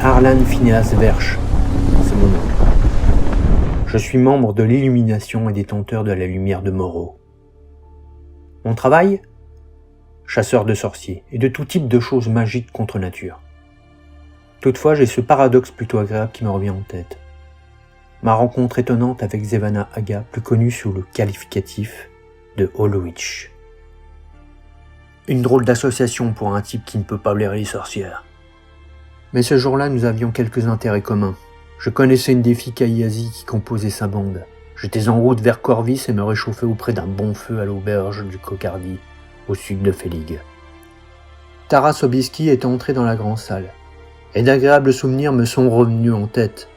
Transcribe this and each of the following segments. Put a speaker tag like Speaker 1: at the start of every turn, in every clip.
Speaker 1: Harlan Phineas Wersch, c'est mon nom. Je suis membre de l'Illumination et détenteur de la lumière de Moreau. Mon travail ? Chasseur de sorciers et de tout type de choses magiques contre nature. Toutefois, j'ai ce paradoxe plutôt agréable qui me revient en tête. Ma rencontre étonnante avec Zevana Aga, plus connue sous le qualificatif de Hollow Witch. Une drôle d'association pour un type qui ne peut pas blairer les sorcières. Mais ce jour-là, nous avions quelques intérêts communs. Je connaissais une des filles Kayazi qui composait sa bande. J'étais en route vers Corvis et me réchauffais auprès d'un bon feu à l'auberge du Cocardi, au sud de Féligue. Tara Sobieski était entrée dans la grande salle, et d'agréables souvenirs me sont revenus en tête.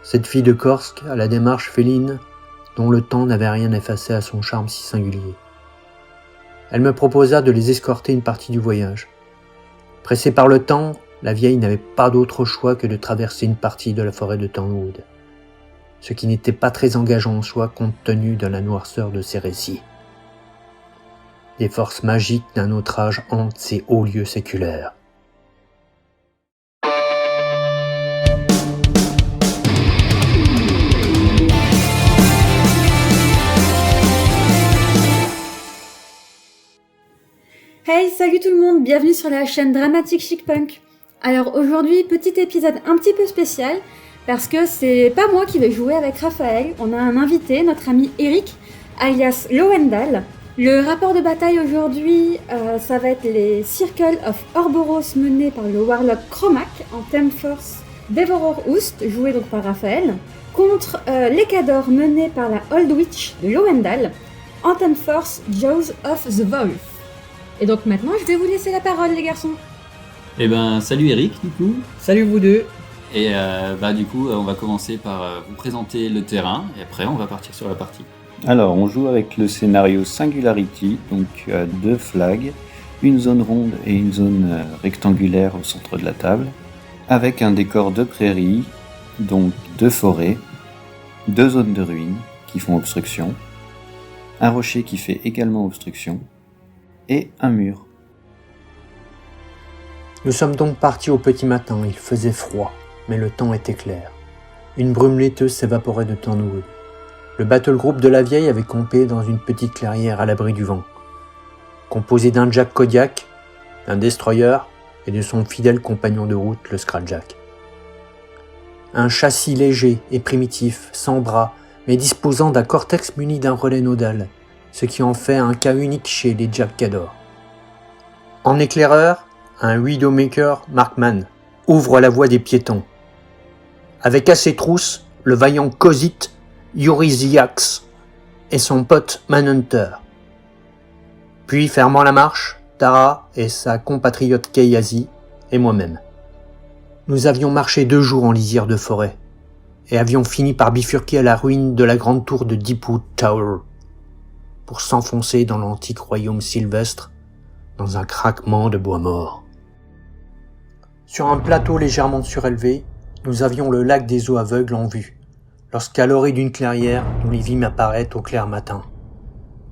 Speaker 1: Cette fille de Korsk, à la démarche féline, dont le temps n'avait rien effacé à son charme si singulier. Elle me proposa de les escorter une partie du voyage. Pressée par le temps, la vieille n'avait pas d'autre choix que de traverser une partie de la forêt de Tornwood, ce qui n'était pas très engageant en soi compte tenu de la noirceur de ses récits. Des forces magiques d'un autre âge hantent ces hauts lieux séculaires.
Speaker 2: Hey, salut tout le monde, bienvenue sur la chaîne Dramatic Chic Punk. Alors aujourd'hui, petit épisode un petit peu spécial, parce que c'est pas moi qui vais jouer avec Raphaël, on a un invité, notre ami Eric, alias Lowendal. Le rapport de bataille aujourd'hui, ça va être les Circle of Orboros menés par le Warlock Cromac en Theme Force Devorer Oost, joué donc par Raphaël, contre les Cadors menés par la Old Witch de Lowendal en Theme Force Jaws of the Wolf. Et donc maintenant, je vais vous laisser la parole, les garçons.
Speaker 3: Eh ben, salut Eric, du coup.
Speaker 1: Salut vous deux.
Speaker 3: Et du coup, on va commencer par vous présenter le terrain, et après, on va partir sur la partie.
Speaker 4: Alors, on joue avec le scénario Singularity, donc tu as 2 flags, une zone ronde et une zone rectangulaire au centre de la table, avec un décor de prairie, donc 2 forêts, 2 zones de ruines qui font obstruction, un rocher qui fait également obstruction, et un mur.
Speaker 1: Nous sommes donc partis au petit matin, il faisait froid, mais le temps était clair. Une brume laiteuse s'évaporait de Tornwood. Le battle group de la vieille avait campé dans une petite clairière à l'abri du vent, composé d'un Jack Kodiak, d'un destroyer et de son fidèle compagnon de route, le Scratjack. Un châssis léger et primitif, sans bras, mais disposant d'un cortex muni d'un relais nodal, ce qui en fait un cas unique chez les Jack Cador. En éclaireur, un Widowmaker Markman ouvre la voie des piétons. Avec à ses trousses, le vaillant Kozit Yuriziax et son pote Manhunter. Puis, fermant la marche, Tara et sa compatriote Kayazi et moi-même. Nous avions marché 2 jours en lisière de forêt et avions fini par bifurquer à la ruine de la grande tour de Deepwood Tower, pour s'enfoncer dans l'antique royaume sylvestre, dans un craquement de bois mort. Sur un plateau légèrement surélevé, nous avions le lac des eaux aveugles en vue, lorsqu'à l'orée d'une clairière, nous les vîmes apparaître au clair matin.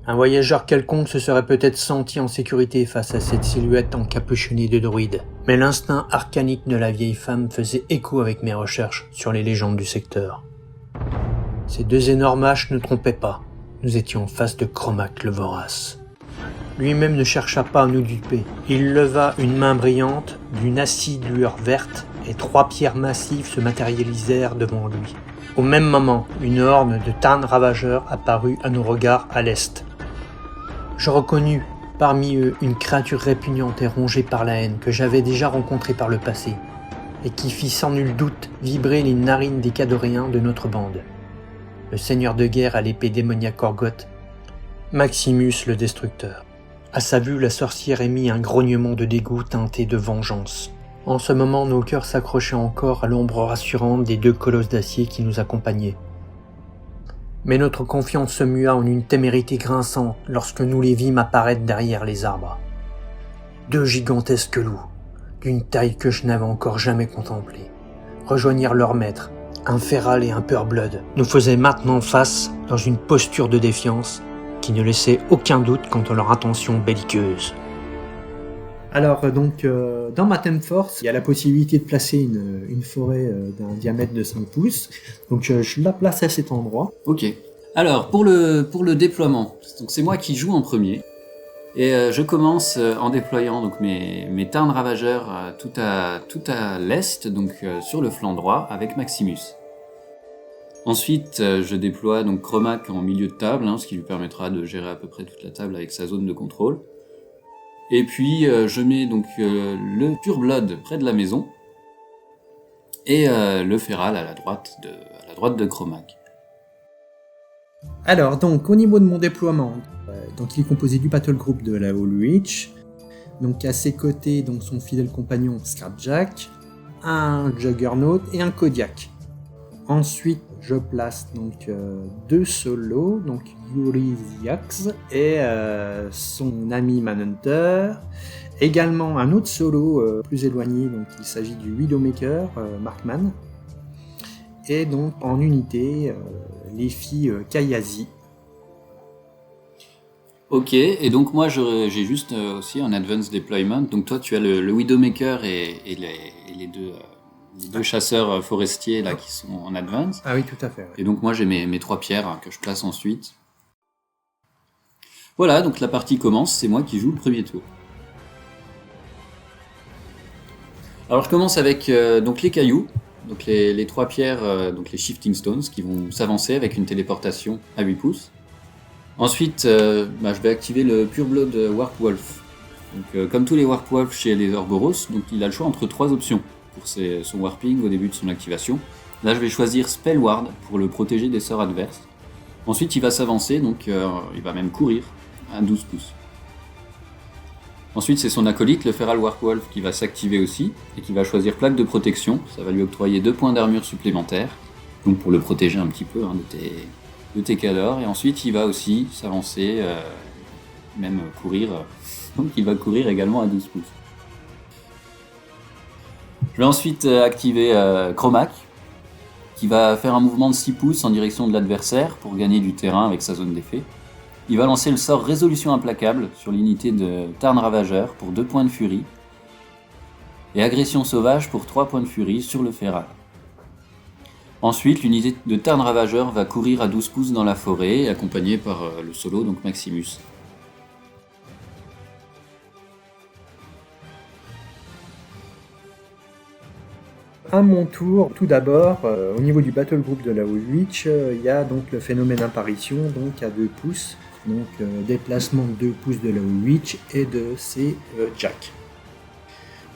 Speaker 1: Un voyageur quelconque se serait peut-être senti en sécurité face à cette silhouette encapuchonnée de druides, mais l'instinct arcanique de la vieille femme faisait écho avec mes recherches sur les légendes du secteur. Ces 2 énormes haches ne trompaient pas. Nous étions en face de Cromac le Vorace. Lui-même ne chercha pas à nous duper. Il leva une main brillante, d'une acide lueur verte, et 3 pierres massives se matérialisèrent devant lui. Au même moment, une horde de Tarn ravageurs apparut à nos regards à l'est. Je reconnus parmi eux une créature répugnante et rongée par la haine que j'avais déjà rencontrée par le passé, et qui fit sans nul doute vibrer les narines des Cadoréens de notre bande. Le seigneur de guerre à l'épée démoniaque Orgoth, Maximus le Destructeur. À sa vue, la sorcière émit un grognement de dégoût teinté de vengeance. En ce moment, nos cœurs s'accrochaient encore à l'ombre rassurante des 2 colosses d'acier qui nous accompagnaient. Mais notre confiance se mua en une témérité grinçante lorsque nous les vîmes apparaître derrière les arbres. 2 gigantesques loups, d'une taille que je n'avais encore jamais contemplée, rejoignirent leur maître. Un Feral et un Pureblood nous faisaient maintenant face dans une posture de défiance qui ne laissait aucun doute quant à leur intention belliqueuse. Alors donc dans ma Theme Force, il y a la possibilité de placer une forêt d'un diamètre de 5 pouces. Donc je la place à cet endroit.
Speaker 3: Ok. Alors, pour le déploiement, donc c'est moi qui joue en premier. Et je commence en déployant donc mes Tarn Ravageurs tout à l'est, donc sur le flanc droit, avec Maximus. Ensuite, je déploie donc Cromac en milieu de table, ce qui lui permettra de gérer à peu près toute la table avec sa zone de contrôle. Et puis, je mets donc le Pure Blood près de la maison, et le Feral à la droite de Cromac.
Speaker 1: Alors donc au niveau de mon déploiement, donc il est composé du battle group de la All Witch, donc à ses côtés donc son fidèle compagnon Scrapjack, un Juggernaut et un Kodiak. Ensuite je place donc deux solos, donc Eurysyax et son ami Manhunter. Également un autre solo plus éloigné, donc il s'agit du Widowmaker, Markman. Et donc en unité, les filles Kayazi.
Speaker 3: Ok, et donc moi j'ai juste aussi un Advanced Deployment, donc toi tu as le Widowmaker et les deux chasseurs forestiers là qui sont en Advance.
Speaker 1: Ah oui, tout à fait. Ouais.
Speaker 3: Et donc moi j'ai mes 3 pierres que je place ensuite. Voilà, donc la partie commence, c'est moi qui joue le premier tour. Alors je commence avec donc les cailloux, donc les 3 pierres, donc les Shifting Stones qui vont s'avancer avec une téléportation à 8 pouces. Ensuite, je vais activer le Pure Blood Warp Wolf. Donc, comme tous les Warp Wolf chez les Orboros, donc il a le choix entre 3 options pour son Warping au début de son activation. Là, je vais choisir Spell Ward pour le protéger des sorts adverses. Ensuite, il va s'avancer, donc il va même courir à 12 pouces. Ensuite, c'est son acolyte, le Feral Warp Wolf, qui va s'activer aussi et qui va choisir Plaque de protection. Ça va lui octroyer 2 points d'armure supplémentaires, donc pour le protéger un petit peu de tes cadors. Et ensuite, il va aussi s'avancer, même courir. Donc, il va courir également à 12 pouces. Je vais ensuite activer Cromac, qui va faire un mouvement de 6 pouces en direction de l'adversaire pour gagner du terrain avec sa zone d'effet. Il va lancer le sort Résolution Implacable sur l'unité de Tarn Ravageur pour 2 points de furie et Agression Sauvage pour 3 points de furie sur le Feral. Ensuite, l'unité de Tarn Ravageur va courir à 12 pouces dans la forêt, accompagnée par le solo, donc Maximus.
Speaker 1: À mon tour, tout d'abord, au niveau du battle group de la All Witch, il y a donc le phénomène apparition, donc à 2 pouces, donc déplacement de 2 pouces de la All Witch et de ses Jack.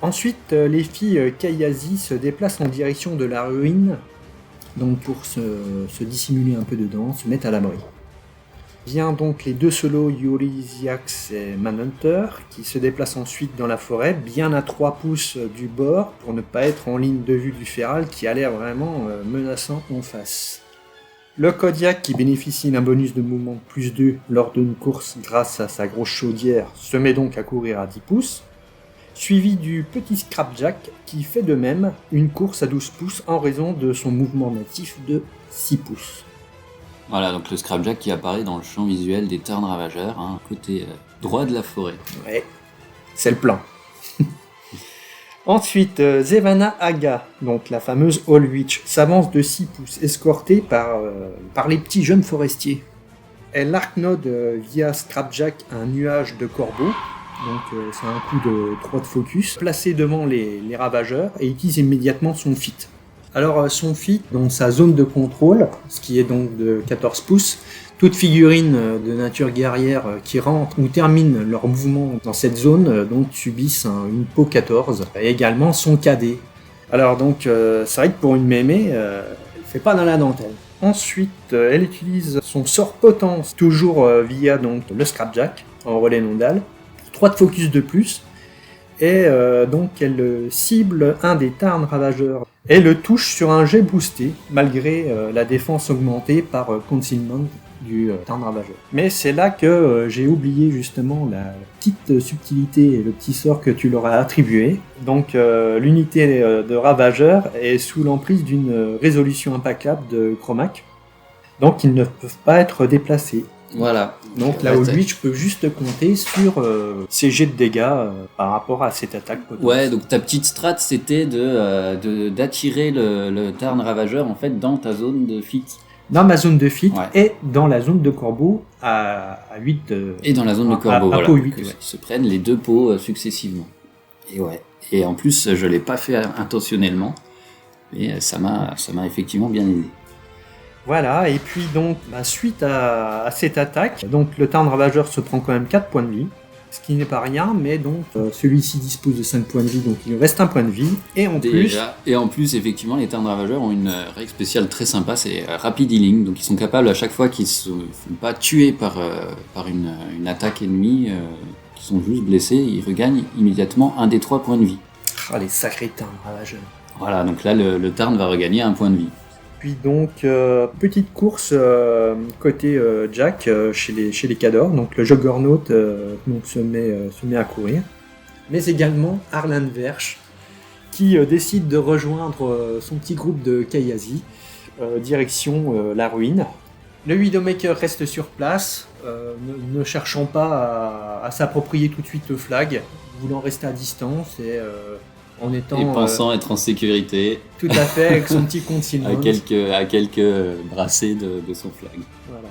Speaker 1: Ensuite, les filles Kayazi se déplacent en direction de la ruine, donc pour se dissimuler un peu dedans, se mettre à l'abri. Vient donc les 2 solos Eurysyax et Manhunter qui se déplacent ensuite dans la forêt, bien à 3 pouces du bord pour ne pas être en ligne de vue du Feral qui a l'air vraiment menaçant en face. Le Kodiak qui bénéficie d'un bonus de mouvement de plus 2 lors d'une course grâce à sa grosse chaudière se met donc à courir à 10 pouces, suivi du petit Scrapjack qui fait de même une course à 12 pouces en raison de son mouvement natif de 6 pouces.
Speaker 3: Voilà, donc le Scrapjack qui apparaît dans le champ visuel des Tarn Ravageurs, côté droit de la forêt.
Speaker 1: Ouais, c'est le plan. Ensuite, Zevana Aga, donc la fameuse All Witch, s'avance de 6 pouces, escortée par les petits jeunes forestiers. Elle arc-node via Scrapjack un nuage de corbeaux, donc c'est un coup de 3 de focus, placé devant les ravageurs et utilise immédiatement son feat. Alors son feat, dans sa zone de contrôle, ce qui est donc de 14 pouces, toute figurine de nature guerrière qui rentre ou termine leur mouvement dans cette zone donc subissent une peau 14 et également son KD. Alors donc c'est vrai que pour une mémé, elle fait pas dans la dentelle. Ensuite, elle utilise son sort potence, toujours via donc le Scrapjack en relais nodal, pour 3 de focus de plus. Et donc elle cible un des Tarn Ravageurs et le touche sur un jet boosté, malgré la défense augmentée par Concealment du Tarn Ravageur. Mais c'est là que j'ai oublié justement la petite subtilité et le petit sort que tu leur as attribué. Donc l'unité de Ravageur est sous l'emprise d'une résolution implacable de Cromac, donc ils ne peuvent pas être déplacés.
Speaker 3: Voilà.
Speaker 1: Donc la Old Witch peut juste compter sur ses jets de dégâts par rapport à cette attaque potentielle.
Speaker 3: Ouais, donc ta petite strat, c'était d'attirer le Tarn Ravageur en fait dans ta zone de fit.
Speaker 1: Dans ma zone de fit
Speaker 3: Ouais.
Speaker 1: et dans la zone de corbeau à 8.
Speaker 3: Et dans la zone de corbeau,
Speaker 1: à
Speaker 3: voilà.
Speaker 1: peau 8
Speaker 3: Que
Speaker 1: aussi.
Speaker 3: ils se prennent les deux pots successivement. Et ouais. Et en plus, je l'ai pas fait intentionnellement, mais ça m'a effectivement bien aidé.
Speaker 1: Voilà, et puis donc, suite à cette attaque, donc le Tarn Ravageur se prend quand même 4 points de vie, ce qui n'est pas rien, mais donc celui-ci dispose de 5 points de vie, donc il lui reste un point de vie, et en plus,
Speaker 3: effectivement, les Tarn Ravageurs ont une règle spéciale très sympa, c'est Rapid Healing, donc ils sont capables à chaque fois qu'ils se font pas tuer par une attaque ennemie, qu'ils sont juste blessés, ils regagnent immédiatement un des 3 points de vie.
Speaker 1: Ah, les sacrés Tarn Ravageurs.
Speaker 3: Voilà, donc là, le Tarn va regagner un point de vie.
Speaker 1: Puis donc, petite course côté Jack chez les Cadors. Donc le Juggernaut donc se met à courir. Mais également Arlan Verge qui décide de rejoindre son petit groupe de Kayazi, direction la ruine. Le Widowmaker reste sur place, ne cherchant pas à s'approprier tout de suite le flag, voulant rester à distance et en étant...
Speaker 3: Et pensant être en sécurité.
Speaker 1: Tout à fait, avec son petit concealment.
Speaker 3: à quelques brassées de son flag.
Speaker 1: Voilà.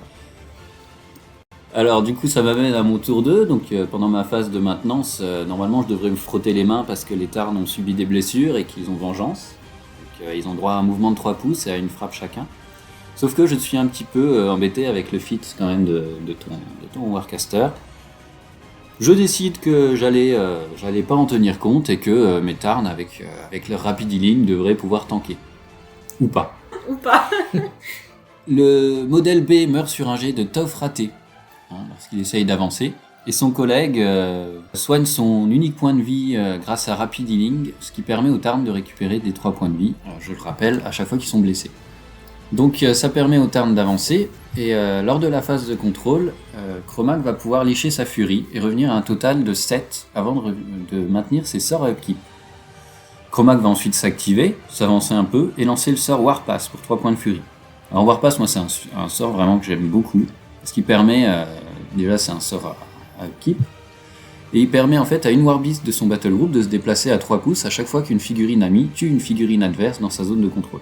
Speaker 3: Alors du coup ça m'amène à mon tour 2, donc pendant ma phase de maintenance, normalement je devrais me frotter les mains parce que les Tarns ont subi des blessures et qu'ils ont vengeance. Donc ils ont droit à un mouvement de 3 pouces et à une frappe chacun. Sauf que je suis un petit peu embêté avec le fit quand même de ton Warcaster. Je décide que j'allais pas en tenir compte et que mes Tarns avec leur Rapid Healing devraient pouvoir tanker. Ou pas.
Speaker 2: Ou pas.
Speaker 3: Le modèle B meurt sur un jet de Tough raté, lorsqu'il essaye d'avancer, et son collègue soigne son unique point de vie grâce à Rapid Healing, ce qui permet aux Tarns de récupérer des 3 points de vie, je le rappelle, à chaque fois qu'ils sont blessés. Donc ça permet aux Tarns d'avancer, et lors de la phase de contrôle, Cromac va pouvoir licher sa furie et revenir à un total de 7 avant de maintenir ses sorts à upkeep. Cromac va ensuite s'activer, s'avancer un peu, et lancer le sort Warpass pour 3 points de furie. Alors Warpass, moi c'est un sort vraiment que j'aime beaucoup, ce qui permet, déjà c'est un sort à upkeep, et il permet en fait à une Warbeast de son Battle Group de se déplacer à 3 pouces à chaque fois qu'une figurine amie tue une figurine adverse dans sa zone de contrôle.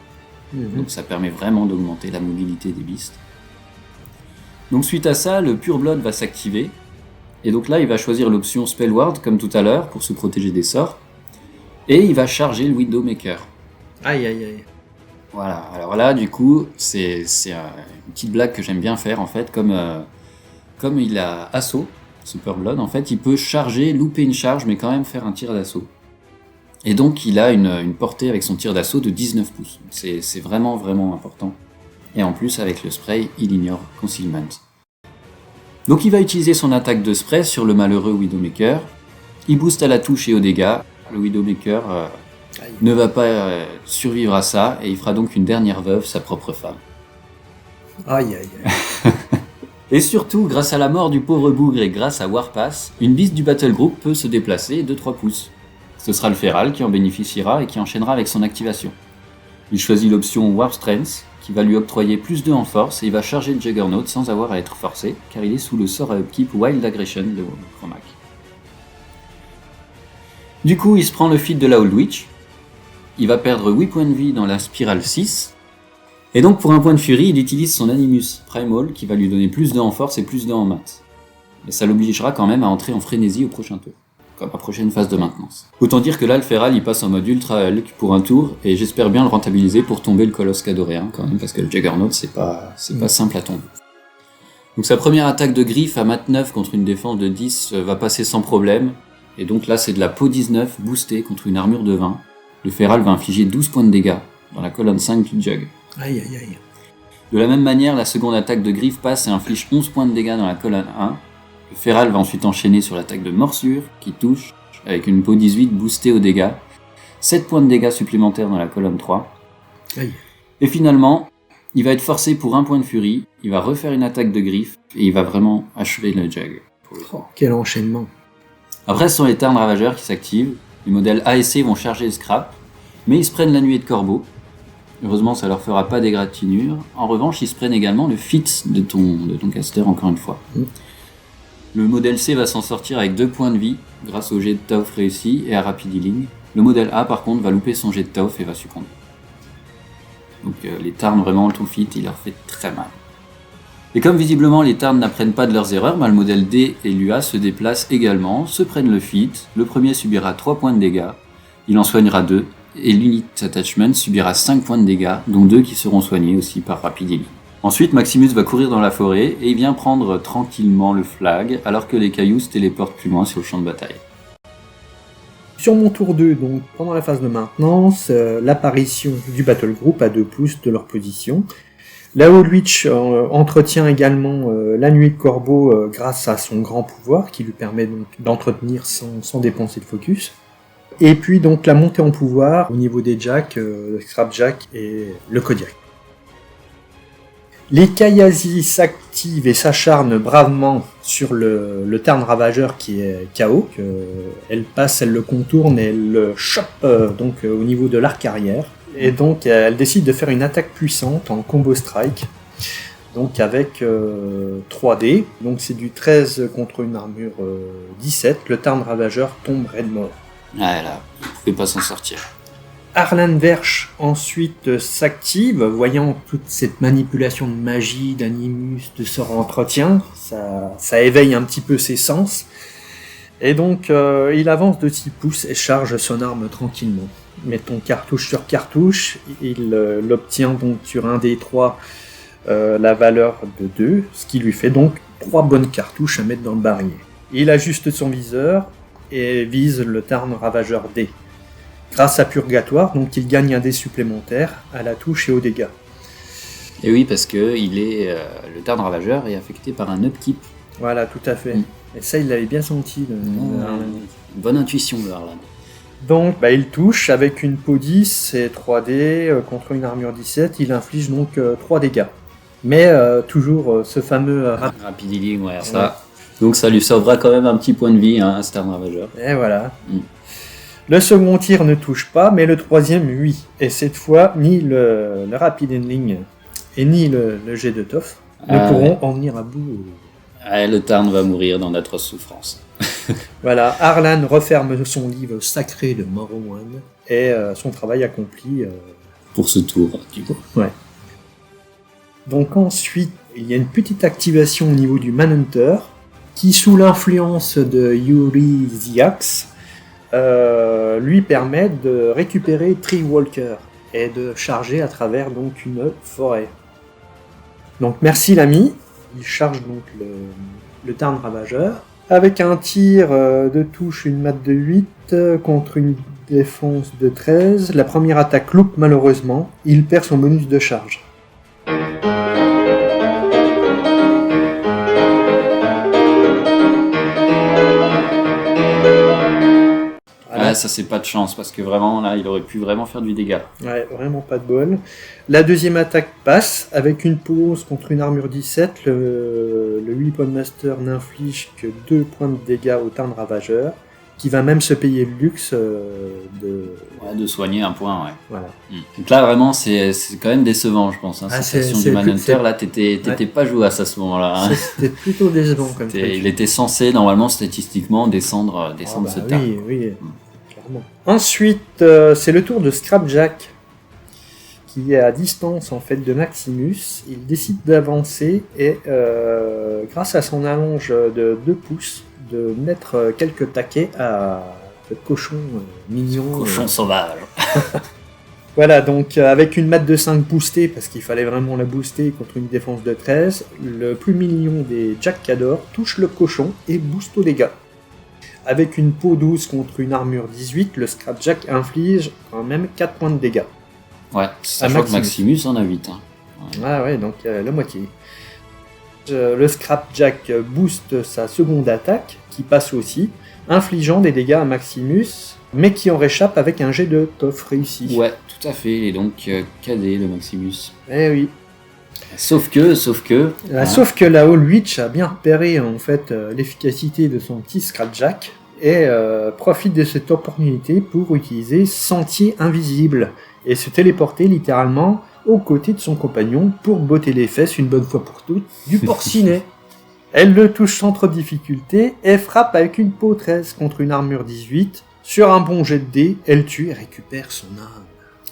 Speaker 3: Donc ça permet vraiment d'augmenter la mobilité des beasts. Donc suite à ça, le Pure Blood va s'activer, et donc là il va choisir l'option Spell Ward comme tout à l'heure pour se protéger des sorts, et il va charger le Widowmaker.
Speaker 1: Aïe aïe aïe.
Speaker 3: Voilà, alors là du coup c'est une petite blague que j'aime bien faire en fait, comme il a assaut, Super Blood, en fait il peut charger, louper une charge mais quand même faire un tir d'assaut. Et donc il a une portée avec son tir d'assaut de 19 pouces. C'est vraiment vraiment important. Et en plus avec le spray, il ignore Concealment. Donc il va utiliser son attaque de spray sur le malheureux Widowmaker. Il booste à la touche et aux dégâts. Le Widowmaker ne va pas survivre à ça et il fera donc une dernière veuve, sa propre femme.
Speaker 1: Aïe aïe aïe.
Speaker 3: Et surtout, grâce à la mort du pauvre bougre et grâce à Warpass, une beast du Battle Group peut se déplacer de 3 pouces. Ce sera le Feral qui en bénéficiera et qui enchaînera avec son activation. Il choisit l'option Warp Strength, qui va lui octroyer plus 2 en force, et il va charger le Juggernaut sans avoir à être forcé, car il est sous le sort à upkeep Wild Aggression de Cromac. Du coup, il se prend le feat de la Old Witch, il va perdre 8 points de vie dans la spirale 6, et donc pour un point de furie, il utilise son Animus Primal, qui va lui donner plus 2 en force et plus 2 en maths. Mais ça l'obligera quand même à entrer en frénésie au prochain tour, comme à prochaine phase de maintenance. Autant dire que là, le Feral, il passe en mode Ultra Hulk pour un tour, et j'espère bien le rentabiliser pour tomber le Colosse Cadoréen, quand même, parce que le Juggernaut, c'est pas simple à tomber. Donc sa première attaque de griffe à mat 9 contre une défense de 10 va passer sans problème, et donc là, c'est de la peau 19 boostée contre une armure de 20. Le Feral va infliger 12 points de dégâts dans la colonne 5 du Jug.
Speaker 1: Aïe aïe aïe.
Speaker 3: De la même manière, la seconde attaque de griffe passe et inflige 11 points de dégâts dans la colonne 1. Le Feral va ensuite enchaîner sur l'attaque de morsure, qui touche, avec une peau 18 boostée aux dégâts, 7 points de dégâts supplémentaires dans la colonne 3.
Speaker 1: Aïe.
Speaker 3: Et finalement, il va être forcé pour un point de furie, il va refaire une attaque de griffe, et il va vraiment achever le Jug.
Speaker 1: Oh, quel enchaînement.
Speaker 3: Après, ce sont les Tarn Ravageurs qui s'activent, les modèles A et C vont charger le scrap, mais ils se prennent la nuée de corbeau, Heureusement, ça leur fera pas d'égratignure. En revanche, ils se prennent également le fit de ton caster, encore une fois. Le modèle C va s'en sortir avec 2 points de vie, grâce au jet de Tauf réussi et à Rapid Healing. Le modèle A, par contre, va louper son jet de Tauf et va succomber. Donc les Tarns, vraiment, tout fit, il leur fait très mal. Et comme visiblement les Tarns n'apprennent pas de leurs erreurs, le modèle D et l'UA se déplacent également, se prennent le fit. Le premier subira 3 points de dégâts, il en soignera 2, et l'Unit Attachment subira 5 points de dégâts, dont 2 qui seront soignés aussi par Rapid Healing. Ensuite, Maximus va courir dans la forêt et il vient prendre tranquillement le flag, alors que les cailloux se téléportent plus loin sur le champ de bataille.
Speaker 1: Sur mon tour 2, donc pendant la phase de maintenance, l'apparition du Battle Group à 2 pouces de leur position. La Old Witch entretient également la nuée de corbeau grâce à son grand pouvoir qui lui permet donc d'entretenir sans dépenser de focus. Et puis donc la montée en pouvoir au niveau des jacks, le Scrapjack et le Kodiak. Les Kayasi s'activent et s'acharnent bravement sur le Tarn Ravageur qui est KO. Elle passe, elle le contourne et elle le chope au niveau de l'arc arrière. Et donc elle décide de faire une attaque puissante en combo strike. Donc avec 3D. Donc c'est du 13 contre une armure 17. Le Tarn Ravageur tombe raide mort.
Speaker 3: Ah là, il ne pouvait pas s'en sortir.
Speaker 1: Arlan Verge ensuite s'active, voyant toute cette manipulation de magie, d'animus, de sort entretien, ça éveille un petit peu ses sens. Et donc il avance de 6 pouces et charge son arme tranquillement. Mettons cartouche sur cartouche, il l'obtient donc sur un des 3 la valeur de 2, ce qui lui fait donc 3 bonnes cartouches à mettre dans le barillet. Il ajuste son viseur et vise le Tarn Ravageur D. Grâce à Purgatoire, donc il gagne un dé supplémentaire à la touche et aux dégâts.
Speaker 3: Et oui, parce que le Tarn Ravageur est affecté par un upkeep.
Speaker 1: Voilà, tout à fait. Et ça, il l'avait bien senti.
Speaker 3: Une bonne intuition de Arlan.
Speaker 1: Donc, il touche avec une peau 10 et 3D contre une armure 17. Il inflige donc 3 dégâts. Mais toujours ce fameux...
Speaker 3: Rapid Healing, ouais, ça. Donc ça lui sauvera quand même un petit point de vie, à ce Tarn Ravageur.
Speaker 1: Et voilà. Le second tir ne touche pas, mais le troisième, oui. Et cette fois, ni le Rapid Healing et ni le jet de Toff ne pourront en venir à bout.
Speaker 3: Le Tarn va mourir dans d'atroces souffrances.
Speaker 1: Voilà, Arlan referme son livre sacré de Morrowind et son travail accompli.
Speaker 3: Pour ce tour, du coup.
Speaker 1: Ouais. Donc ensuite, il y a une petite activation au niveau du Manhunter qui, sous l'influence de Yuri Ziax, lui permet de récupérer Treewalker et de charger à travers donc une forêt. Donc merci l'ami, il charge donc le Tarn Ravageur avec un tir de touche, une mat de 8 contre une défense de 13. La première attaque loupe malheureusement, il perd son bonus de charge.
Speaker 3: Ça c'est pas de chance parce que vraiment là il aurait pu vraiment faire du dégât.
Speaker 1: Ouais, vraiment pas de bol. La deuxième attaque passe avec une pause contre une armure 17. Le Weapon Master n'inflige que 2 points de dégâts au Tarn Ravageur, qui va même se payer le luxe
Speaker 3: de soigner un point, ouais.
Speaker 1: Voilà.
Speaker 3: Donc là vraiment c'est quand même décevant, je pense. Cette action du Manhunter, là t'étais pas jouasse à ce moment-là.
Speaker 1: C'était plutôt décevant comme ça.
Speaker 3: Il était censé normalement statistiquement descendre ce Tarn.
Speaker 1: Oui. Ensuite, c'est le tour de Scrapjack, qui est à distance en fait de Maximus. Il décide d'avancer et, grâce à son allonge de 2 pouces, de mettre quelques taquets à ce cochon mignon.
Speaker 3: Cochon sauvage.
Speaker 1: Voilà, donc avec une mat de 5 boostée, parce qu'il fallait vraiment la booster contre une défense de 13, le plus mignon des Jack Cador touche le cochon et booste aux dégâts. Avec une peau 12 contre une armure 18, le Scrapjack inflige quand même 4 points de dégâts.
Speaker 3: Ouais, sachant que Maximus en a 8.
Speaker 1: Ouais. Ah ouais, donc la moitié. Le Scrapjack booste sa seconde attaque, qui passe aussi, infligeant des dégâts à Maximus, mais qui en réchappe avec un jet de Toff réussi.
Speaker 3: Ouais, tout à fait, et donc cadet le Maximus.
Speaker 1: Eh oui.
Speaker 3: Sauf que...
Speaker 1: Sauf que la Old Witch a bien repéré en fait l'efficacité de son petit Scrapjack et profite de cette opportunité pour utiliser Sentier Invisible et se téléporter littéralement aux côtés de son compagnon pour botter les fesses une bonne fois pour toutes du porcinet. Elle le touche sans trop de difficulté et frappe avec une peau 13 contre une armure 18. Sur un bon jet de dés, elle tue et récupère son âme.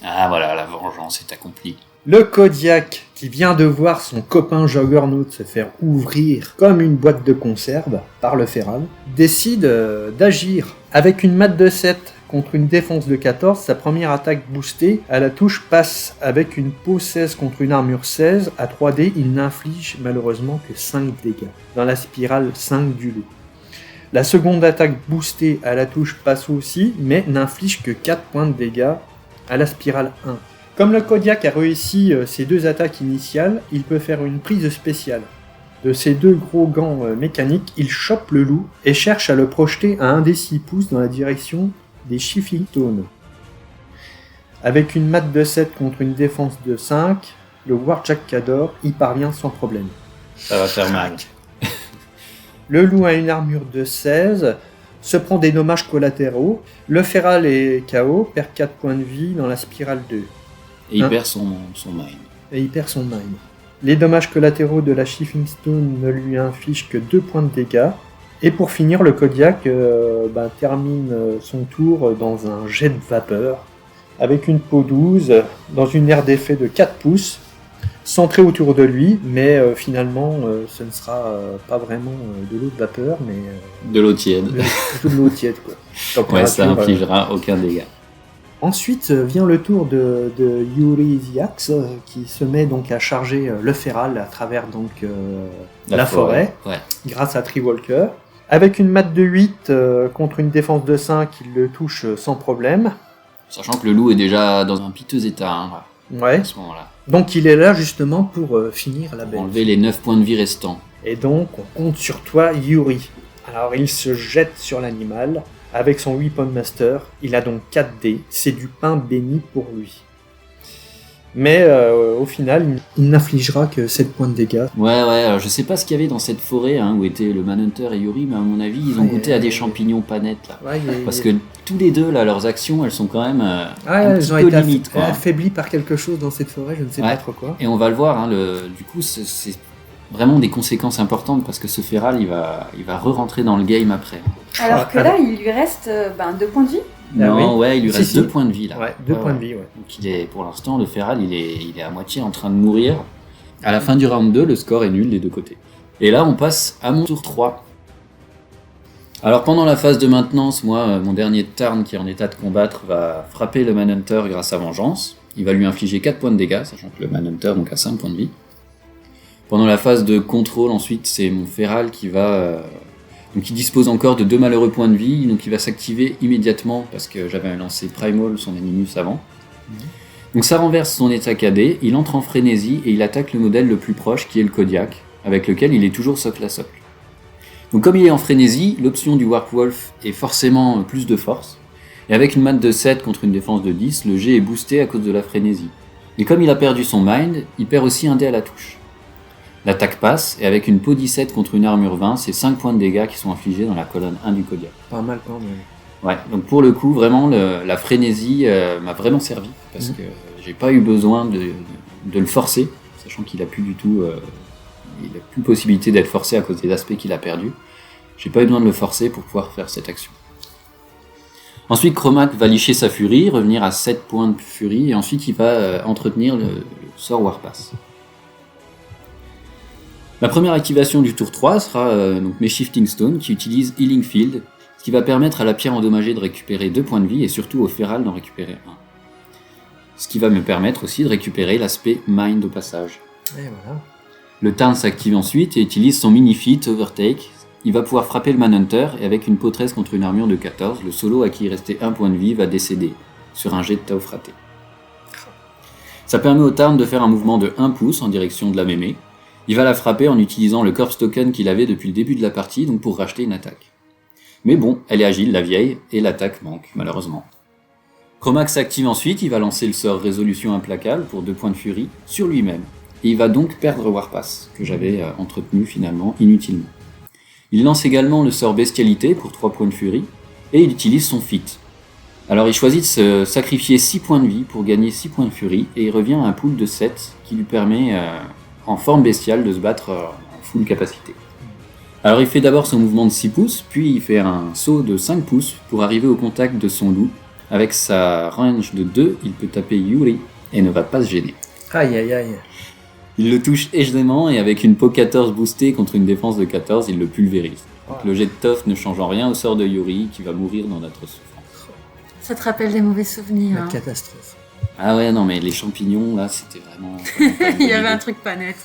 Speaker 3: Ah voilà, la vengeance est accomplie.
Speaker 1: Le Kodiak, qui vient de voir son copain Juggernaut se faire ouvrir comme une boîte de conserve par le Feral, décide d'agir. Avec une mat de 7 contre une défense de 14, sa première attaque boostée à la touche passe. Avec une peau 16 contre une armure 16, à 3D, il n'inflige malheureusement que 5 dégâts, dans la spirale 5 du loup. La seconde attaque boostée à la touche passe aussi, mais n'inflige que 4 points de dégâts à la spirale 1. Comme le Kodiak a réussi ses 2 attaques initiales, il peut faire une prise spéciale. De ses 2 gros gants mécaniques, il chope le loup et cherche à le projeter à 1 des 6 pouces dans la direction des Shifting Stones. Avec une mat de 7 contre une défense de 5, le Warjack Cador y parvient sans problème.
Speaker 3: Ça va faire mal.
Speaker 1: Le loup a une armure de 16, se prend des dommages collatéraux. Le Feral est KO, perd 4 points de vie dans la spirale 2.
Speaker 3: Et il perd son mind.
Speaker 1: Et il perd son mind. Les dommages collatéraux de la Shifting Stone ne lui infligent que 2 points de dégâts. Et pour finir, le Kodiak termine son tour dans un jet de vapeur, avec une peau 12, dans une aire d'effet de 4 pouces, centrée autour de lui, mais finalement ce ne sera pas vraiment de l'eau de vapeur, mais
Speaker 3: de l'eau tiède.
Speaker 1: Plutôt de l'eau tiède, quoi.
Speaker 3: Ouais, ça n'infligera aucun dégât.
Speaker 1: Ensuite vient le tour de Yuri Ziax, qui se met donc à charger le Feral à travers donc la forêt,
Speaker 3: ouais.
Speaker 1: Grâce à Treewalker. Avec une mat de 8 contre une défense de 5, il le touche sans problème.
Speaker 3: Sachant que le loup est déjà dans un piteux état
Speaker 1: ouais.
Speaker 3: À ce moment-là.
Speaker 1: Donc il est là justement pour finir la bête.
Speaker 3: Enlever les 9 points de vie restants.
Speaker 1: Et donc on compte sur toi, Yuri. Alors il se jette sur l'animal. Avec son Weapon Master, il a donc 4 dés, c'est du pain béni pour lui. Mais au final, il n'infligera que 7 points de dégâts.
Speaker 3: Ouais, alors je sais pas ce qu'il y avait dans cette forêt où étaient le Manhunter et Yuri, mais à mon avis, ils ont goûté à des champignons pas nets. Là. Ouais, parce que tous les deux, là, leurs actions, elles sont quand même un petit peu limites.
Speaker 1: Elles ont été affaiblies par quelque chose dans cette forêt, je ne sais pas trop quoi.
Speaker 3: Et on va le voir, du coup, c'est vraiment des conséquences importantes, parce que ce Feral, il va re-rentrer dans le game après.
Speaker 2: Alors que là, il lui reste 2 points de vie.
Speaker 3: Non, ouais, il lui reste 2 points de vie là.
Speaker 1: Ouais, 2 points de vie, ouais.
Speaker 3: Donc pour l'instant, le Feral, il est à moitié en train de mourir. À la fin du round 2, le score est nul des deux côtés. Et là, on passe à mon tour 3. Alors pendant la phase de maintenance, moi, mon dernier Tarn qui est en état de combattre va frapper le Manhunter grâce à Vengeance. Il va lui infliger 4 points de dégâts, sachant que le Manhunter donc a 5 points de vie. Pendant la phase de contrôle, ensuite, c'est mon Feral qui va... Donc il dispose encore de 2 malheureux points de vie, donc il va s'activer immédiatement, parce que j'avais lancé Primal, son Animus, avant. Donc ça renverse son état cadet, il entre en frénésie, et il attaque le modèle le plus proche, qui est le Kodiak, avec lequel il est toujours socle à socle. Donc comme il est en frénésie, l'option du Warp Wolf est forcément plus de force, et avec une mat de 7 contre une défense de 10, le jet est boosté à cause de la frénésie. Et comme il a perdu son Mind, il perd aussi un dé à la touche. L'attaque passe, et avec une peau 17 contre une armure 20, c'est 5 points de dégâts qui sont infligés dans la colonne 1 du Kodiak.
Speaker 1: Pas mal quand même.
Speaker 3: Ouais, donc pour le coup, vraiment, la frénésie m'a vraiment servi, parce que j'ai pas eu besoin de le forcer, sachant qu'il a plus du tout... il a plus possibilité d'être forcé à cause des aspects qu'il a perdus. J'ai pas eu besoin de le forcer pour pouvoir faire cette action. Ensuite, Chromac va licher sa furie, revenir à 7 points de furie, et ensuite il va entretenir le sort Warpass. La première activation du tour 3 sera donc mes Shifting Stones qui utilisent Healing Field, ce qui va permettre à la pierre endommagée de récupérer 2 points de vie et surtout au Feral d'en récupérer 1. Ce qui va me permettre aussi de récupérer l'aspect Mind au passage.
Speaker 1: Et voilà.
Speaker 3: Le Tarn s'active ensuite et utilise son mini-feat Overtake. Il va pouvoir frapper le Manhunter et avec une peau 13 contre une armure de 14, le solo à qui il restait 1 point de vie va décéder sur un jet de Tauf raté. Ça permet au Tarn de faire un mouvement de 1 pouce en direction de la mémé. Il va la frapper en utilisant le Corpse Token qu'il avait depuis le début de la partie, donc pour racheter une attaque. Mais bon, elle est agile, la vieille, et l'attaque manque, malheureusement. Chromax s'active ensuite, il va lancer le sort Résolution Implacable pour 2 points de furie sur lui-même. Et il va donc perdre Warpass, que j'avais entretenu finalement inutilement. Il lance également le sort Bestialité pour 3 points de furie, et il utilise son Feat. Alors il choisit de se sacrifier 6 points de vie pour gagner 6 points de furie, et il revient à un pool de 7 qui lui permet, en forme bestiale, de se battre en full capacité. Alors il fait d'abord son mouvement de 6 pouces, puis il fait un saut de 5 pouces pour arriver au contact de son loup. Avec sa range de 2, il peut taper Yuri et ne va pas se gêner.
Speaker 1: Aïe aïe aïe.
Speaker 3: Il le touche aisément et avec une peau 14 boostée contre une défense de 14, il le pulvérise. Donc, le jet de tof ne changeant rien au sort de Yuri qui va mourir dans notre souffrance.
Speaker 2: Ça te rappelle des mauvais souvenirs.
Speaker 1: La
Speaker 2: Hein.
Speaker 1: catastrophe.
Speaker 3: Ah ouais, non mais les champignons là, c'était vraiment...
Speaker 2: Il y avait un truc pas net.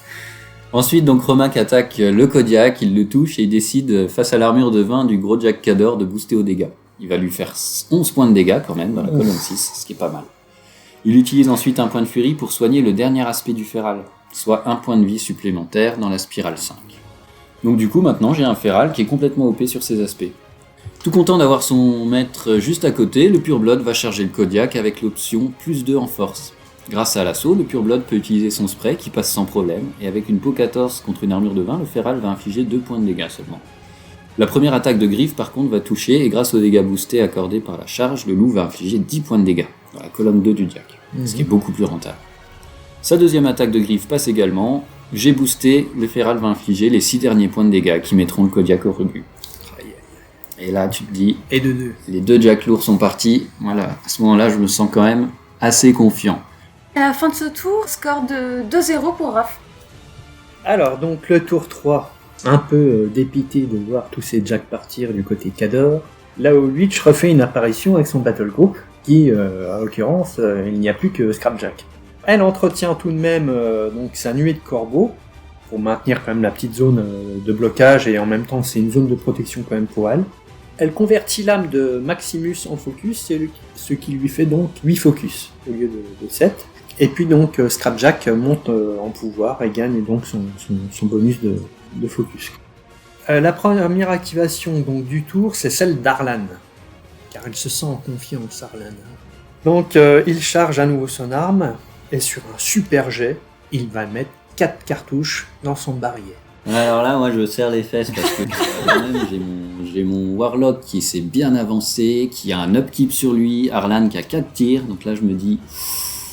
Speaker 3: Ensuite, donc Romac attaque le Kodiak, il le touche et il décide, face à l'armure de 20 du gros Jack Cador, de booster aux dégâts. Il va lui faire 11 points de dégâts quand même dans la colonne 6, ce qui est pas mal. Il utilise ensuite un point de furie pour soigner le dernier aspect du féral, soit un point de vie supplémentaire dans la spirale 5. Donc du coup, maintenant j'ai un féral qui est complètement OP sur ses aspects. Tout content d'avoir son maître juste à côté, le Pure Blood va charger le Kodiak avec l'option plus 2 en force. Grâce à l'assaut, le Pure Blood peut utiliser son spray qui passe sans problème, et avec une peau 14 contre une armure de 20, le féral va infliger 2 points de dégâts seulement. La première attaque de griffe par contre va toucher, et grâce aux dégâts boostés accordés par la charge, le loup va infliger 10 points de dégâts dans la colonne 2 du Jack, ce qui est beaucoup plus rentable. Sa deuxième attaque de griffe passe également, j'ai boosté, le féral va infliger les 6 derniers points de dégâts qui mettront le Kodiak au rebut. Et là tu te dis,
Speaker 1: Et de 2.
Speaker 3: les 2 Jack lourds sont partis, voilà, à ce moment-là je me sens quand même assez confiant.
Speaker 2: À la fin de ce tour, score de 2-0 pour Raph.
Speaker 1: Alors, donc le tour 3, un peu dépité de voir tous ces Jacks partir du côté Cador, là où Witch refait une apparition avec son Battle Group, qui, en l'occurrence, il n'y a plus que Scrapjack. Elle entretient tout de même donc sa nuée de corbeaux, pour maintenir quand même la petite zone de blocage, et en même temps c'est une zone de protection quand même pour elle. Elle convertit l'âme de Maximus en focus, ce qui lui fait donc 8 focus, au lieu de 7. Et puis donc Scrapjack monte en pouvoir et gagne donc son bonus de focus. La première activation donc du tour, c'est celle d'Arlan, car elle se sent en confiance, Arlan. Donc il charge à nouveau son arme, et sur un super jet, il va mettre 4 cartouches dans son barillet.
Speaker 3: Alors là, moi je serre les fesses parce que quand même, j'ai mon Warlock qui s'est bien avancé, qui a un upkeep sur lui, Arlan qui a 4 tirs, donc là je me dis...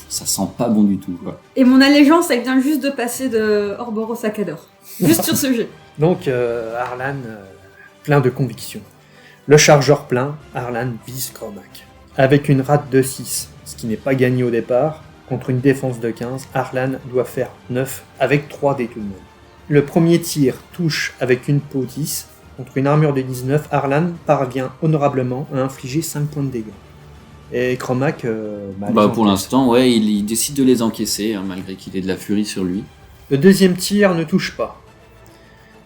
Speaker 3: ça sent pas bon du tout, quoi.
Speaker 2: Et mon allégeance, elle vient juste de passer de Orboros à Cador. Juste sur ce jet.
Speaker 1: Donc Arlan, plein de conviction. Le chargeur plein, Arlan vise Cromac. Avec une rate de 6, ce qui n'est pas gagné au départ, contre une défense de 15, Arlan doit faire 9 avec 3 dés tout de même. Le premier tir touche avec une peau 10, contre une armure de 19, Arlan parvient honorablement à infliger 5 points de dégâts. Et Cromac...
Speaker 3: pour l'instant, ouais, il décide de les encaisser, hein, malgré qu'il ait de la furie sur lui.
Speaker 1: Le deuxième tir ne touche pas.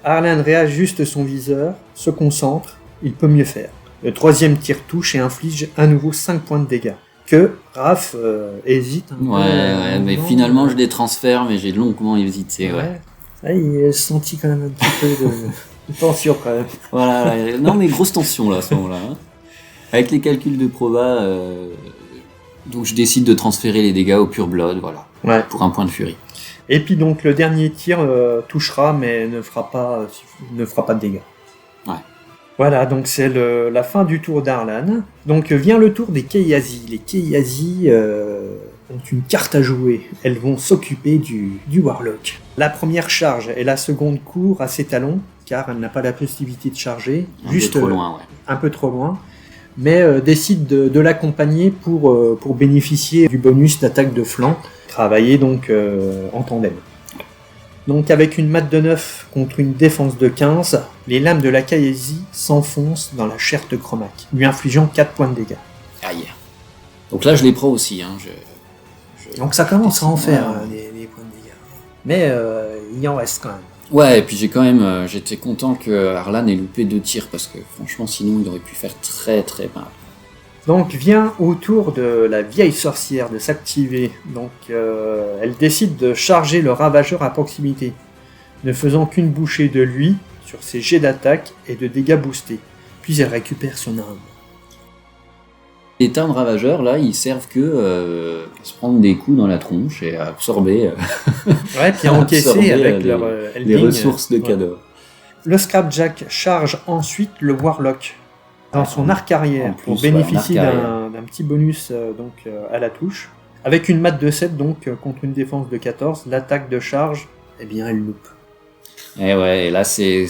Speaker 1: Arlan réajuste son viseur, se concentre, il peut mieux faire. Le troisième tir touche et inflige à nouveau 5 points de dégâts. Que Raph hésite un peu.
Speaker 3: Ouais, mais finalement je les transfère, mais j'ai longuement hésité, ouais.
Speaker 1: Là, il a senti quand même un petit peu de tension quand même.
Speaker 3: Voilà, non mais grosse tension là, à ce moment-là. Hein. Avec les calculs de proba, donc je décide de transférer les dégâts au Pure Blood, voilà, pour un point de furie.
Speaker 1: Et puis donc le dernier tir touchera, mais ne fera pas de dégâts.
Speaker 3: Ouais.
Speaker 1: Voilà, donc c'est la fin du tour d'Arlan. Donc vient le tour des Keiasi. Les Keiasi ont une carte à jouer. Elles vont s'occuper du Warlock. La première charge et la seconde court à ses talons, car elle n'a pas la possibilité de charger.
Speaker 3: Juste trop loin, ouais.
Speaker 1: Un peu trop loin. Mais décide de l'accompagner pour bénéficier du bonus d'attaque de flanc, travailler donc en tandem. Donc avec une mat de 9 contre une défense de 15, les lames de la Keiasi s'enfoncent dans la chair de Cromac, lui infligeant 4 points de dégâts.
Speaker 3: Aïe. Donc là je les prends aussi, hein.
Speaker 1: Donc ça commence à en faire des points de dégâts. Mais il y en reste quand même.
Speaker 3: Ouais, et puis j'étais content que Arlan ait loupé 2 tirs, parce que franchement sinon il aurait pu faire très très mal.
Speaker 1: Donc vient au tour de la vieille sorcière de s'activer. Donc elle décide de charger le ravageur à proximité, ne faisant qu'une bouchée de lui sur ses jets d'attaque et de dégâts boostés. Puis elle récupère son arme.
Speaker 3: Les termes ravageurs là, ils servent que à se prendre des coups dans la tronche et à absorber,
Speaker 1: Ouais, puis à encaisser avec leur
Speaker 3: les ressources de Cador.
Speaker 1: Le Scrapjack charge ensuite le Warlock. dans son arc arrière
Speaker 4: En plus,
Speaker 1: pour
Speaker 4: ouais,
Speaker 1: bénéficier
Speaker 4: en arc arrière.
Speaker 1: d'un petit bonus à la touche. Avec une mat de 7 contre une défense de 14, l'attaque de charge, eh bien elle loupe.
Speaker 3: Et ouais, et là c'est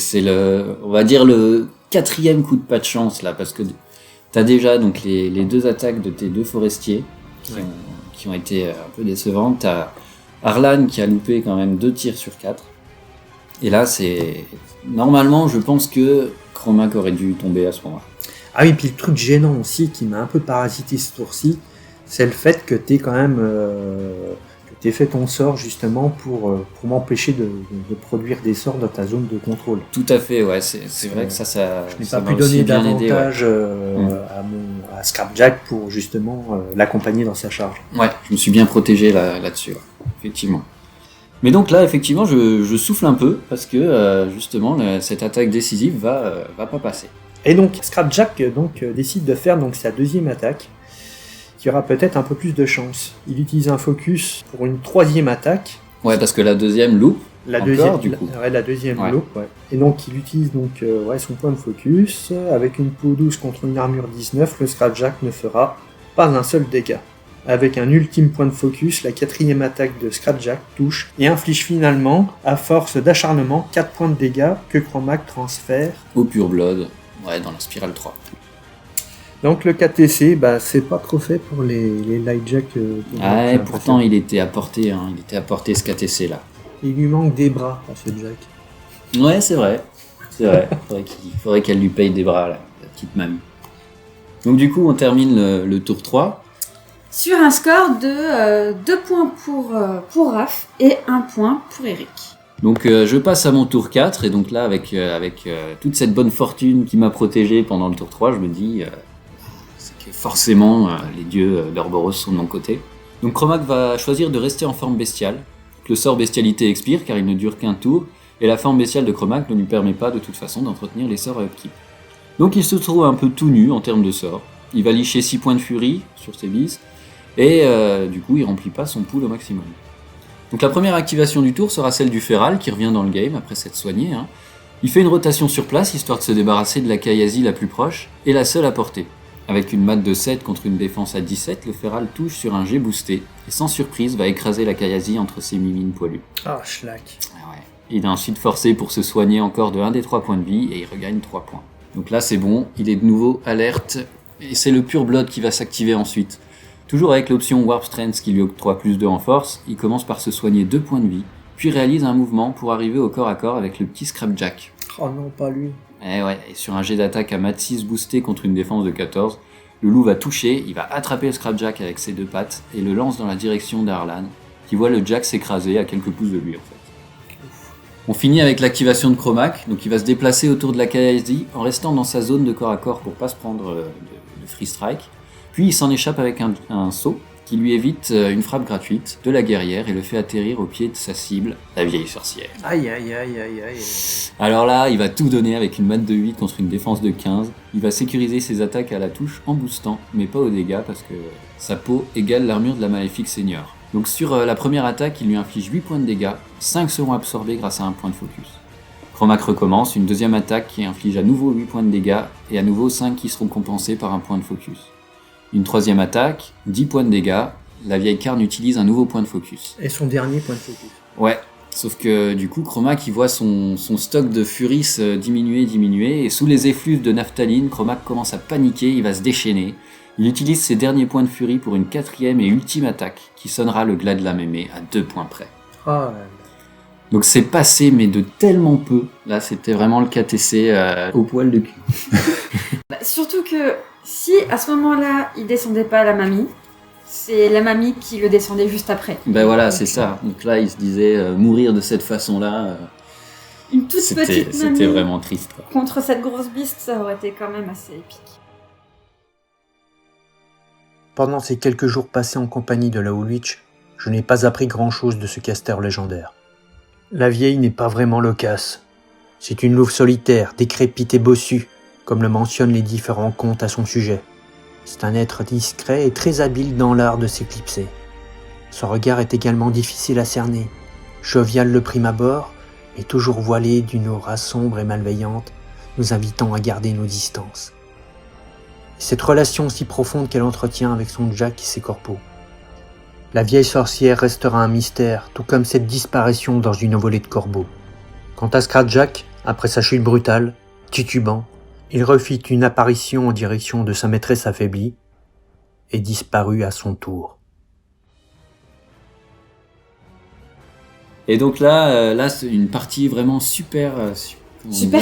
Speaker 3: on va dire le 4e coup de pas de chance là, parce que t'as déjà donc les 2 attaques de tes 2 forestiers qui ont été un peu décevantes. T'as Arlan qui a loupé quand même 2 tirs sur 4. Et là c'est normalement je pense que Chromac aurait dû tomber à ce moment-là.
Speaker 1: Ah oui, puis le truc gênant aussi qui m'a un peu parasité ce tour-ci, c'est le fait que t'aies quand même que t'aies fait ton sort justement pour m'empêcher de produire des sorts dans ta zone de contrôle.
Speaker 3: Tout à fait, ouais, c'est vrai que ça
Speaker 1: Je n'ai
Speaker 3: ça
Speaker 1: pas
Speaker 3: m'a
Speaker 1: pu
Speaker 3: aussi
Speaker 1: donner
Speaker 3: bien aidé,
Speaker 1: d'avantage à Scrapjack pour justement l'accompagner dans sa charge.
Speaker 3: Ouais, je me suis bien protégé là-dessus, ouais, effectivement. Mais donc là, effectivement, je souffle un peu parce que justement cette attaque décisive va pas passer.
Speaker 1: Et donc Scrapjack décide de faire donc sa 2e attaque, qui aura peut-être un peu plus de chance. Il utilise un focus pour une 3e attaque.
Speaker 3: Ouais, parce que la 2e loupe.
Speaker 1: La
Speaker 3: Encore,
Speaker 1: deuxième,
Speaker 3: du coup.
Speaker 1: la deuxième
Speaker 3: Ouais.
Speaker 1: loupe, ouais. Et donc il utilise son point de focus avec une peau douce contre une armure 19. Le Scrapjack ne fera pas un seul dégât. Avec un ultime point de focus, la 4e attaque de Scrapjack touche et inflige finalement, à force d'acharnement, 4 points de dégâts que Chromac transfère.
Speaker 3: Au Pure Blood, ouais, dans la spirale 3.
Speaker 1: Donc le KTC, c'est pas trop fait pour les Lightjack.
Speaker 3: Ouais, pourtant il était à portée ce KTC là.
Speaker 1: Il lui manque des bras à ce Jack.
Speaker 3: Ouais, c'est vrai. Faudrait qu'elle lui paye des bras, là, la petite mamie. Donc du coup, on termine le tour 3.
Speaker 2: Sur un score de 2 points pour Raph et 1 point pour Eric.
Speaker 3: Donc je passe à mon tour 4, et donc là, avec toute cette bonne fortune qui m'a protégé pendant le tour 3, je me dis c'est que forcément les dieux d'Orboros sont de mon côté. Donc Chromac va choisir de rester en forme bestiale. Le sort bestialité expire car il ne dure qu'un tour, et la forme bestiale de Chromac ne lui permet pas de toute façon d'entretenir les sorts à upkeep. Donc il se trouve un peu tout nu en termes de sorts. Il va licher 6 points de furie sur ses bis, et du coup il remplit pas son pool au maximum. Donc la première activation du tour sera celle du Feral qui revient dans le game après s'être soigné. Il fait une rotation sur place histoire de se débarrasser de la Kayazi la plus proche et la seule à portée. Avec une mat de 7 contre une défense à 17, le Feral touche sur un jet boosté et sans surprise va écraser la Kayazi entre ses mimines poilues.
Speaker 1: Ah, schlack.
Speaker 3: Ah ouais. Il est ensuite forcé pour se soigner encore de 1 des 3 points de vie et il regagne 3 points. Donc là c'est bon, il est de nouveau alerte et c'est le Pure Blood qui va s'activer ensuite. Toujours avec l'option Warp Strength qui lui octroie plus 2 en force, il commence par se soigner 2 points de vie, puis réalise un mouvement pour arriver au corps à corps avec le petit Scrapjack.
Speaker 1: Oh non, pas lui.
Speaker 3: Et ouais, et sur un jet d'attaque à mat 6 boosté contre une défense de 14, le loup va toucher, il va attraper le Scrapjack avec ses 2 pattes et le lance dans la direction d'Arlan, qui voit le Jack s'écraser à quelques pouces de lui en fait. On finit avec l'activation de Chromac, donc il va se déplacer autour de la Kayazi en restant dans sa zone de corps à corps pour pas se prendre de free strike. Puis il s'en échappe avec un saut qui lui évite une frappe gratuite de la guerrière et le fait atterrir au pied de sa cible, la vieille sorcière.
Speaker 1: Aïe, aïe, aïe, aïe, aïe.
Speaker 3: Alors là, il va tout donner avec une mat de 8 contre une défense de 15. Il va sécuriser ses attaques à la touche en boostant, mais pas aux dégâts parce que sa peau égale l'armure de la maléfique seigneur. Donc sur la première attaque, il lui inflige 8 points de dégâts, 5 seront absorbés grâce à un point de focus. Chromac recommence, une deuxième attaque qui inflige à nouveau 8 points de dégâts et à nouveau 5 qui seront compensés par un point de focus. Une troisième attaque, 10 points de dégâts, la vieille carne utilise un nouveau point de focus.
Speaker 1: Et son dernier point de focus.
Speaker 3: Ouais, sauf que du coup Chromac il voit son stock de Furis diminuer, et sous les effluves de Naphtaline, Chromac commence à paniquer, il va se déchaîner. Il utilise ses derniers points de furie pour une quatrième et ultime attaque, qui sonnera le glas de la mémé à 2 points près.
Speaker 1: Ah,
Speaker 3: Donc c'est passé, mais de tellement peu. Là c'était vraiment le KTC au poil de cul.
Speaker 2: Surtout que si à ce moment-là il descendait pas à la mamie, c'est la mamie qui le descendait juste après.
Speaker 3: Ben voilà, c'est ça. Donc là il se disait mourir de cette façon-là,
Speaker 2: Une toute petite mamie
Speaker 3: c'était vraiment triste, quoi.
Speaker 2: contre cette grosse biste, ça aurait été quand même assez épique.
Speaker 1: Pendant ces quelques jours passés en compagnie de la Woolwich, je n'ai pas appris grand-chose de ce casteur légendaire. La vieille n'est pas vraiment loquace. C'est une louve solitaire, décrépite et bossue, comme le mentionnent les différents contes à son sujet. C'est un être discret et très habile dans l'art de s'éclipser. Son regard est également difficile à cerner. Jovial de prime abord, mais toujours voilé d'une aura sombre et malveillante, nous invitant à garder nos distances. cette relation si profonde qu'elle entretient avec son Jack et ses corpos. La vieille sorcière restera un mystère, tout comme cette disparition dans une envolée de corbeaux. Quant à Scratch-Jack, après sa chute brutale, titubant, il refit une apparition en direction de sa maîtresse affaiblie et disparut à son tour.
Speaker 3: Et donc là c'est une partie vraiment super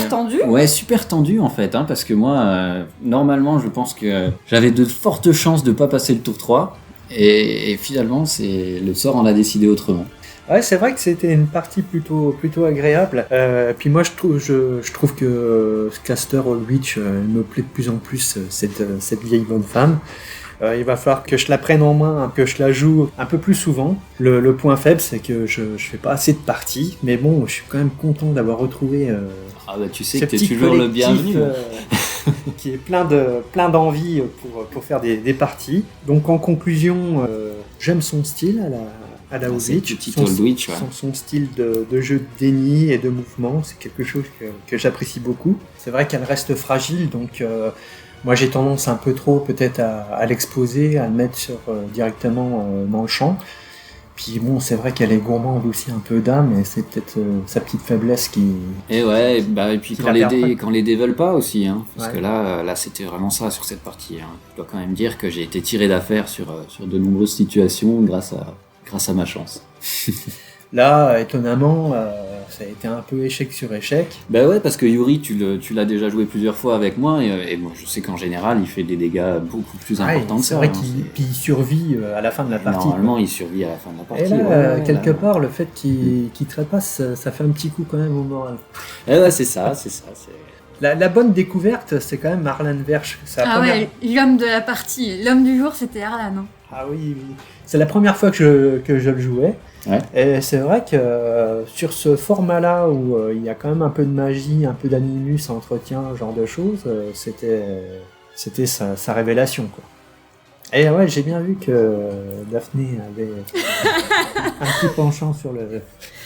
Speaker 2: Tendue.
Speaker 3: Ouais, super tendue en fait, parce que moi, normalement, je pense que j'avais de fortes chances de pas passer le tour 3, et finalement, le sort en a décidé autrement.
Speaker 1: Ouais, c'est vrai que c'était une partie plutôt agréable. Puis moi, je trouve que Caster Allwitch me plaît de plus en plus, cette vieille bonne femme. Il va falloir que je la prenne en main, que je la joue un peu plus souvent. Le point faible, c'est que je fais pas assez de parties, mais bon, je suis quand même content d'avoir retrouvé
Speaker 3: tu sais que t'es toujours le bienvenu.
Speaker 1: Qui est plein d'envie pour faire des parties. Donc en conclusion, j'aime son style à la Allwitch, son style de jeu de déni et de mouvement, c'est quelque chose que j'apprécie beaucoup. C'est vrai qu'elle reste fragile, donc moi j'ai tendance un peu trop peut-être à l'exposer, à le mettre directement dans le champ. Puis bon, c'est vrai qu'elle est gourmande aussi un peu d'âme, et c'est peut-être sa petite faiblesse qui...
Speaker 3: Et ouais, et puis quand les dés veulent pas aussi, parce que là c'était vraiment ça sur cette partie. Je dois quand même dire que j'ai été tiré d'affaire sur de nombreuses situations grâce à ma chance.
Speaker 1: Là, étonnamment, ça a été un peu échec sur échec.
Speaker 3: Bah ouais, parce que Yuri, tu l'as déjà joué plusieurs fois avec moi, et moi je sais qu'en général, il fait des dégâts beaucoup plus importants que ça.
Speaker 1: C'est vrai qu'il survit à la fin de la partie.
Speaker 3: Normalement, il survit à la fin de la partie.
Speaker 1: Et là, quelque part, le fait qu'il trépasse, ça fait un petit coup quand même au moral.
Speaker 3: Et ouais, c'est ça.
Speaker 1: La bonne découverte, c'est quand même Arlan Verge.
Speaker 2: Ouais, l'homme de la partie. L'homme du jour, c'était Arlan.
Speaker 1: Ah oui. C'est la première fois que je le jouais.
Speaker 3: Ouais.
Speaker 1: Et c'est vrai que sur ce format-là où il y a quand même un peu de magie, un peu d'animus, entretien, ce genre de choses, c'était sa révélation, quoi. Et ouais, j'ai bien vu que Daphné avait un petit penchant sur le...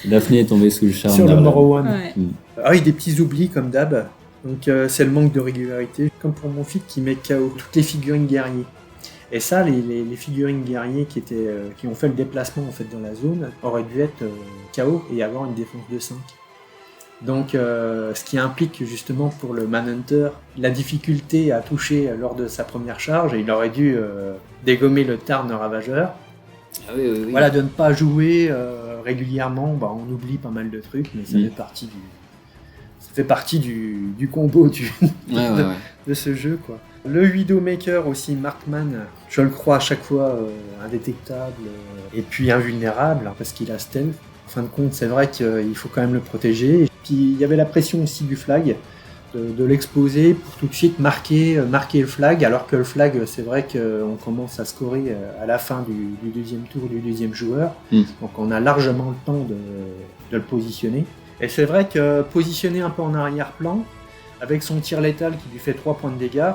Speaker 3: Daphné est tombée sous le charme.
Speaker 1: Sur le Morrowind.
Speaker 2: Ouais.
Speaker 1: Ah oui, des petits oublis comme d'hab. Donc c'est le manque de régularité. Comme pour mon feat qui met KO toutes les figurines guerriers. Et ça, les figurines guerriers qui ont fait le déplacement en fait dans la zone auraient dû être KO et avoir une défense de 5. Donc ce qui implique justement pour le Manhunter la difficulté à toucher lors de sa première charge, et il aurait dû dégommer le Tarn Ravageur.
Speaker 3: Ah oui.
Speaker 1: Voilà, de ne pas jouer régulièrement, on oublie pas mal de trucs, mais ça fait partie du combo de ce jeu, quoi. Le Widowmaker aussi, Markman, je le crois à chaque fois indétectable et puis invulnérable, parce qu'il a stealth. En fin de compte, c'est vrai qu'il faut quand même le protéger. Et puis il y avait la pression aussi du flag, de l'exposer pour tout de suite marquer le flag, alors que le flag, c'est vrai qu'on commence à scorer à la fin du deuxième tour du deuxième joueur. Donc on a largement le temps de le positionner. Et c'est vrai que positionner un peu en arrière-plan, avec son tir létal qui lui fait 3 points de dégâts,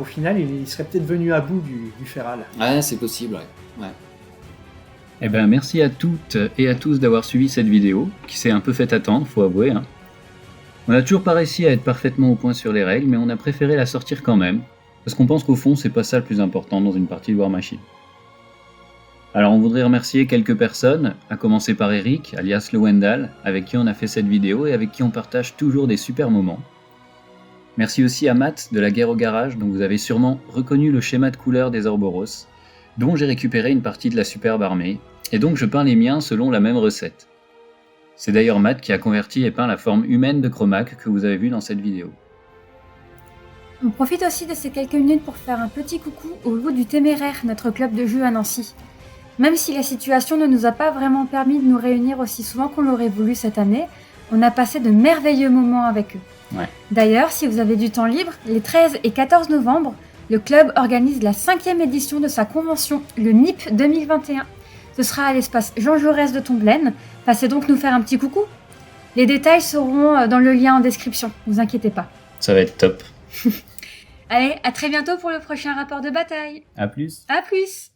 Speaker 1: au final, il serait peut-être venu à bout du Feral.
Speaker 3: Ouais, c'est possible, ouais.
Speaker 5: Merci à toutes et à tous d'avoir suivi cette vidéo, qui s'est un peu fait attendre, faut avouer. On n'a toujours pas réussi à être parfaitement au point sur les règles, mais on a préféré la sortir quand même, parce qu'on pense qu'au fond, c'est pas ça le plus important dans une partie de War Machine. Alors on voudrait remercier quelques personnes, à commencer par Eric, alias le Wendell, avec qui on a fait cette vidéo et avec qui on partage toujours des super moments. Merci aussi à Matt de la Guerre au Garage, dont vous avez sûrement reconnu le schéma de couleur des Orboros, dont j'ai récupéré une partie de la superbe armée, et donc je peins les miens selon la même recette. C'est d'ailleurs Matt qui a converti et peint la forme humaine de Chromac que vous avez vue dans cette vidéo.
Speaker 2: On profite aussi de ces quelques minutes pour faire un petit coucou au Loup du Téméraire, notre club de jeu à Nancy. Même si la situation ne nous a pas vraiment permis de nous réunir aussi souvent qu'on l'aurait voulu cette année, on a passé de merveilleux moments avec eux.
Speaker 5: Ouais.
Speaker 2: D'ailleurs, si vous avez du temps libre, les 13 et 14 novembre, le club organise la 5e édition de sa convention, le NIP 2021. Ce sera à l'espace Jean Jaurès de Tomblaine. Passez donc nous faire un petit coucou. Les détails seront dans le lien en description, ne vous inquiétez pas.
Speaker 5: Ça va être top.
Speaker 2: Allez, à très bientôt pour le prochain rapport de bataille.
Speaker 5: À plus.
Speaker 2: À plus.